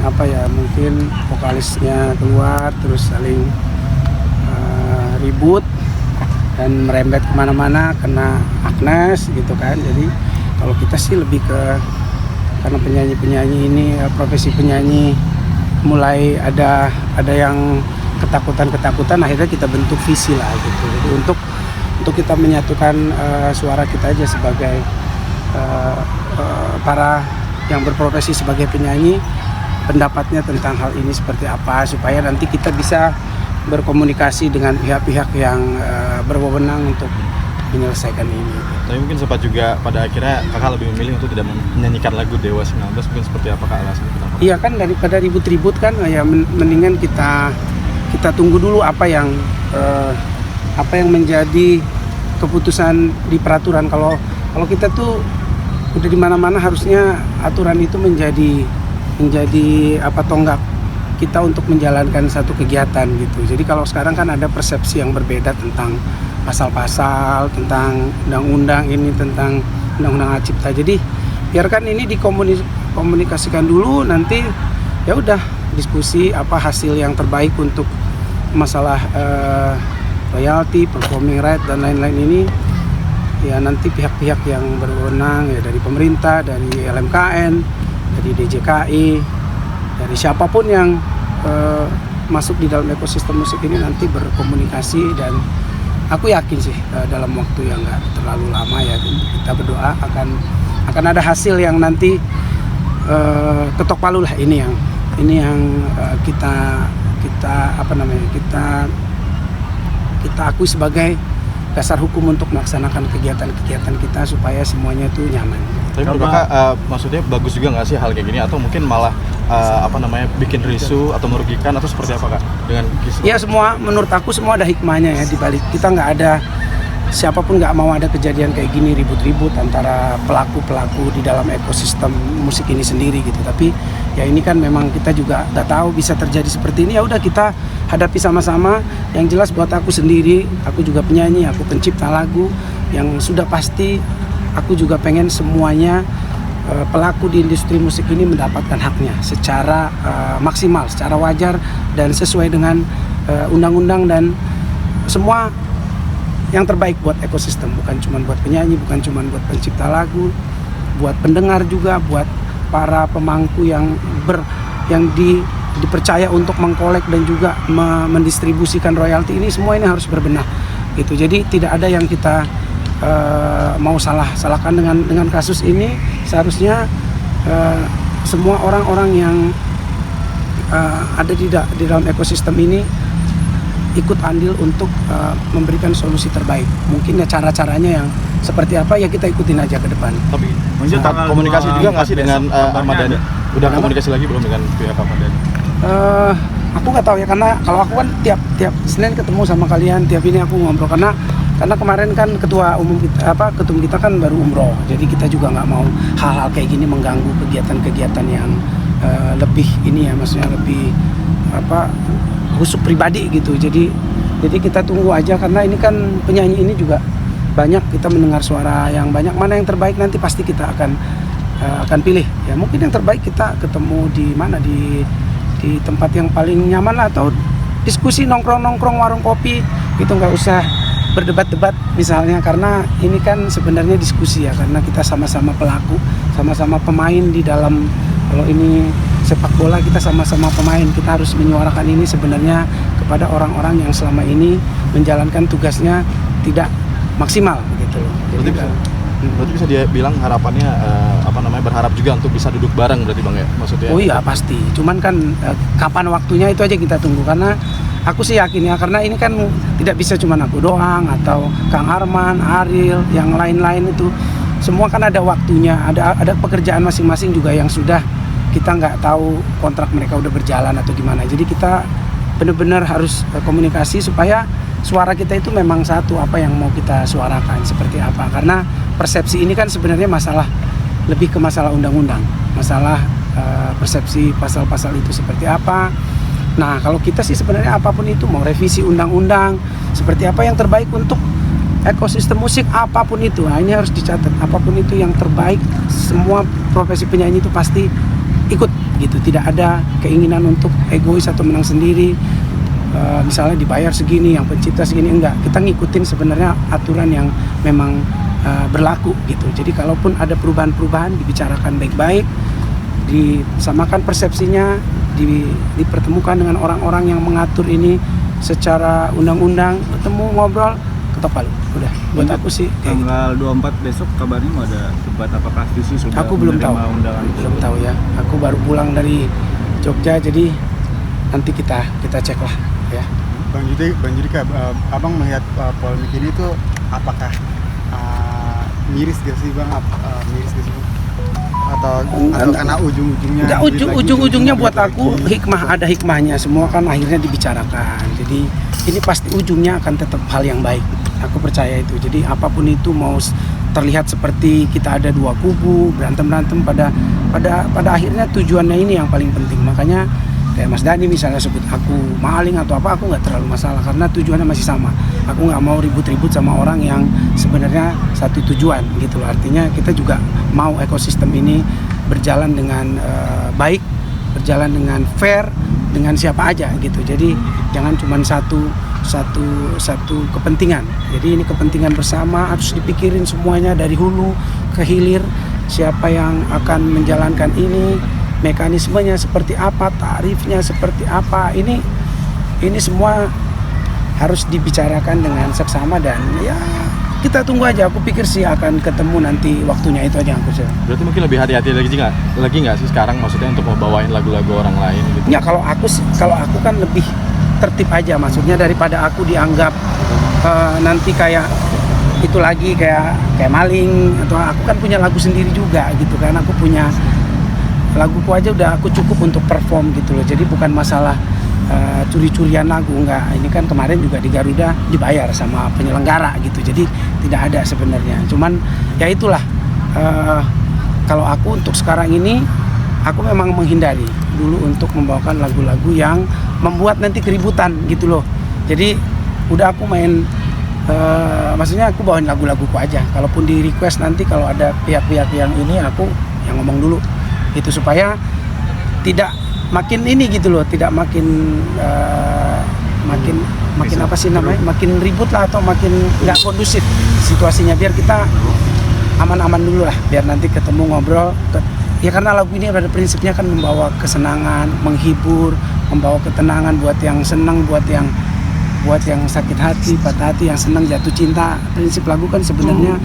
apa ya, mungkin vokalisnya keluar terus saling ribut dan merembet kemana-mana, kena Agnes gitu kan. Jadi kalau kita sih lebih ke, karena penyanyi-penyanyi ini, profesi penyanyi mulai ada yang ketakutan, akhirnya kita bentuk visi lah gitu. Jadi untuk kita menyatukan suara kita aja sebagai para yang berprofesi sebagai penyanyi, pendapatnya tentang hal ini seperti apa, supaya nanti kita bisa berkomunikasi dengan pihak-pihak yang berwenang untuk menyelesaikan ini. Tapi mungkin sempat juga pada akhirnya kakak lebih memilih untuk tidak menyanyikan lagu Dewa 19, mungkin seperti apa kak alasannya kenapa? Iya kan, daripada ribut-ribut kan ya mendingan kita tunggu dulu apa yang menjadi keputusan di peraturan. Kalau kita tuh udah di mana-mana, harusnya aturan itu menjadi tonggak kita untuk menjalankan satu kegiatan gitu. Jadi kalau sekarang kan ada persepsi yang berbeda tentang pasal-pasal, tentang undang-undang ini, tentang undang-undang hak cipta. Jadi biarkan ini dikomunikasikan dulu, nanti ya udah diskusi apa hasil yang terbaik untuk masalah royalti, performing right dan lain-lain ini. Ya nanti pihak-pihak yang berwenang ya, dari pemerintah, dari LMKN, dari DJKI, dari siapapun yang masuk di dalam ekosistem musik ini nanti berkomunikasi, dan aku yakin sih dalam waktu yang nggak terlalu lama ya, kita berdoa akan ada hasil yang nanti ketok palu lah. Ini yang kita akui sebagai dasar hukum untuk melaksanakan kegiatan-kegiatan kita supaya semuanya itu nyaman. Tapi menurut kakak maksudnya bagus juga nggak sih hal kayak gini, atau mungkin malah bikin risu atau merugikan, atau seperti apa kak dengan kisah? Ya semua, menurut aku semua ada hikmahnya ya di balik. Kita nggak ada, siapapun nggak mau ada kejadian kayak gini, ribut-ribut antara pelaku-pelaku di dalam ekosistem musik ini sendiri gitu. Tapi ya ini kan memang kita juga nggak tahu bisa terjadi seperti ini. Ya udah, kita hadapi sama-sama. Yang jelas buat aku sendiri, aku juga penyanyi, aku pencipta lagu, yang sudah pasti aku juga pengen semuanya pelaku di industri musik ini mendapatkan haknya secara maksimal, secara wajar dan sesuai dengan undang-undang, dan semua yang terbaik buat ekosistem, bukan cuma buat penyanyi, bukan cuma buat pencipta lagu, buat pendengar juga, buat para pemangku yang dipercaya untuk mengkolek dan juga mendistribusikan royalti ini. Semua ini harus berbenah gitu. Jadi tidak ada yang kita mau salahkan dengan kasus ini. Seharusnya semua orang-orang yang ada di dalam ekosistem ini ikut andil untuk memberikan solusi terbaik. Mungkin ya cara-caranya yang seperti apa ya kita ikutin aja ke depan. Tapi komunikasi juga nggak sih dengan Ahmad Dhani? Udah komunikasi lagi belum dengan pihak Ahmad Dhani? Aku nggak tahu ya, karena kalau aku kan tiap Senin ketemu sama kalian, tiap ini aku ngobrol, karena kemarin kan ketum kita kan baru umroh, jadi kita juga nggak mau hal-hal kayak gini mengganggu kegiatan-kegiatan yang lebih ini ya, maksudnya lebih khusus pribadi gitu. Jadi kita tunggu aja, karena ini kan penyanyi ini juga banyak, kita mendengar suara yang banyak, mana yang terbaik nanti pasti kita akan pilih ya. Mungkin yang terbaik kita ketemu di mana, di tempat yang paling nyaman lah, atau diskusi nongkrong warung kopi gitu, nggak usah berdebat-debat misalnya, karena ini kan sebenarnya diskusi ya, karena kita sama-sama pelaku, sama-sama pemain di dalam, kalau ini sepak bola kita sama-sama pemain, kita harus menyuarakan ini sebenarnya kepada orang-orang yang selama ini menjalankan tugasnya tidak maksimal begitu loh. Berarti bisa dia bilang harapannya berharap juga untuk bisa duduk bareng berarti bang ya, maksudnya? Oh iya pasti, cuman kan kapan waktunya itu aja kita tunggu, karena aku sih yakin ya, karena ini kan tidak bisa cuman aku doang atau Kang Arman, Ariel, yang lain-lain itu semua kan ada waktunya, ada pekerjaan masing-masing juga yang sudah kita nggak tahu kontrak mereka udah berjalan atau gimana. Jadi kita benar-benar harus komunikasi supaya suara kita itu memang satu, apa yang mau kita suarakan seperti apa, karena persepsi ini kan sebenarnya lebih ke masalah undang-undang, masalah persepsi pasal-pasal itu seperti apa. Nah kalau kita sih sebenarnya apapun itu, mau revisi undang-undang seperti apa yang terbaik untuk ekosistem musik, apapun itu, nah ini harus dicatat, apapun itu yang terbaik, semua profesi penyanyi itu pasti ikut gitu, tidak ada keinginan untuk egois atau menang sendiri. Misalnya dibayar segini, yang pencipta segini, enggak. Kita ngikutin sebenarnya aturan yang memang berlaku gitu. Jadi kalaupun ada perubahan-perubahan dibicarakan baik-baik, disamakan persepsinya, dipertemukan dengan orang-orang yang mengatur ini secara undang-undang, ketemu ngobrol, ketok palu. Udah, buat aku sih kayak gitu. Tanggal 24 besok kabarnya mau ada debat, apakah visi sudah Aku belum tahu. menerima undangan? Belum tahu ya. Aku baru pulang dari Jogja, jadi nanti kita cek lah ya. Bang Judika, abang melihat polemik ini tuh apakah miris gak sih bang? Miris gak sih bang? Atau karena ujung-ujungnya? Enggak, ujung-ujungnya buat aku hikmah, ada hikmahnya. Semua kan akhirnya dibicarakan. Jadi ini pasti ujungnya akan tetap hal yang baik. Aku percaya itu. Jadi apapun itu, mau terlihat seperti kita ada dua kubu berantem pada akhirnya tujuannya ini yang paling penting. Makanya kayak Mas Dhani misalnya sebut aku maling atau apa, aku nggak terlalu masalah karena tujuannya masih sama. Aku nggak mau ribut-ribut sama orang yang sebenarnya satu tujuan gitu loh. Artinya kita juga mau ekosistem ini berjalan dengan baik, berjalan dengan fair dengan siapa aja gitu. Jadi jangan cuma satu kepentingan. Jadi ini kepentingan bersama, harus dipikirin semuanya dari hulu ke hilir. Siapa yang akan menjalankan ini, mekanismenya seperti apa, tarifnya seperti apa, ini semua harus dibicarakan dengan seksama dan ya kita tunggu aja. Aku pikir sih akan ketemu nanti waktunya, itu aja yang aku sih. Berarti mungkin lebih hati-hati lagi nggak sih sekarang, maksudnya untuk membawain lagu-lagu orang lain gitu? Ya kalau aku kan lebih tertib aja, maksudnya daripada aku dianggap nanti kayak itu lagi kayak maling, atau aku kan punya lagu sendiri juga gitu kan. Aku punya laguku aja udah aku cukup untuk perform gitu loh. Jadi bukan masalah curi-curian lagu, enggak. Ini kan kemarin juga di Garuda dibayar sama penyelenggara gitu. Jadi tidak ada sebenarnya. Cuman ya itulah, kalau aku untuk sekarang ini aku memang menghindari dulu untuk membawakan lagu-lagu yang membuat nanti keributan gitu loh. Jadi udah aku main maksudnya aku bawain lagu-laguku aja. Kalaupun di request nanti kalau ada pihak-pihak yang ini, aku yang ngomong dulu itu supaya tidak makin ini gitu loh, tidak makin apa sih namanya, makin ribut lah atau makin nggak kondusif situasinya. Biar kita aman-aman dulu lah, biar nanti ketemu ngobrol ya, karena lagu ini pada prinsipnya kan membawa kesenangan, menghibur, membawa ketenangan buat yang senang, buat yang sakit hati, patah hati, yang senang, jatuh cinta. Prinsip lagu kan sebenarnya